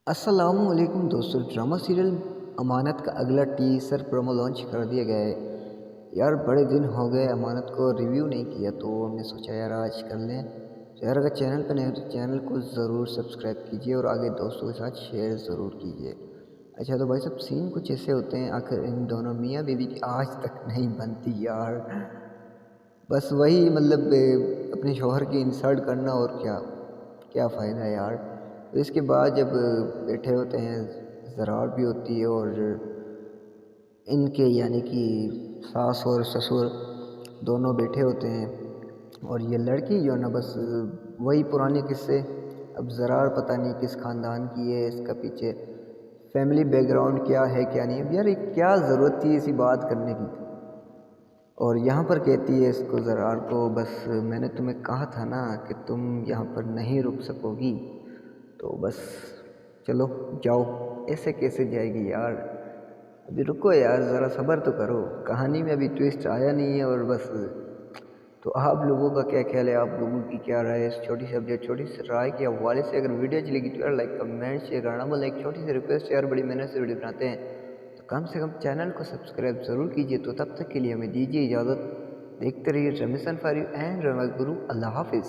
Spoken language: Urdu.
السلام علیکم دوستو، ڈرامہ سیریل امانت کا اگلا ٹیسر پرومو لانچ کر دیا گیا ہے۔ یار بڑے دن ہو گئے امانت کو ریویو نہیں کیا، تو ہم نے سوچا یار آج کر لیں۔ تو یار اگر چینل پہ نہیں ہو تو چینل کو ضرور سبسکرائب کیجئے اور آگے دوستوں کے ساتھ شیئر ضرور کیجئے۔ اچھا تو بھائی سب سین کچھ ایسے ہوتے ہیں، آخر ان دونوں میاں بیوی کی آج تک نہیں بنتی یار۔ بس وہی اپنے شوہر کی انسلٹ کرنا، اور کیا فائدہ ہے یار۔ تو اس کے بعد جب بیٹھے ہوتے ہیں، زرار بھی ہوتی ہے اور ان کے یعنی کہ ساس اور سسر دونوں بیٹھے ہوتے ہیں، اور یہ لڑکی جو نا بس وہی پرانے قصے۔ اب زرار پتہ نہیں کس خاندان کی ہے، اس کا پیچھے فیملی بیک گراؤنڈ کیا ہے کیا نہیں۔ اب یار کیا ضرورت تھی ایسی بات کرنے کی؟ اور یہاں پر کہتی ہے اس کو، زرار کو، بس میں نے تمہیں کہا تھا نا کہ تم یہاں پر نہیں رک سکو گی، تو بس چلو جاؤ۔ ایسے کیسے جائے گی یار؟ ابھی رکو یار، ذرا صبر تو کرو، کہانی میں ابھی ٹویسٹ آیا نہیں ہے۔ اور بس تو آپ لوگوں کا کیا خیال ہے، آپ لوگوں کی کیا رائے اس چھوٹی سی اپڈیٹ، چھوٹی سی رائے کے حوالے سے؟ اگر ویڈیو چلے گی تو یار لائک کمنٹ شیئر کرنا بول، ایک چھوٹی سی ریکویسٹ یار، بڑی محنت سے ویڈیو بناتے ہیں تو کم سے کم چینل کو سبسکرائب ضرور کیجیے۔ تو تب تک کے لیے ہمیں دیجیے اجازت، دیکھتے رہیے ڈرامےباز فار یو اینڈ ڈرامےباز گرو۔ اللہ حافظ۔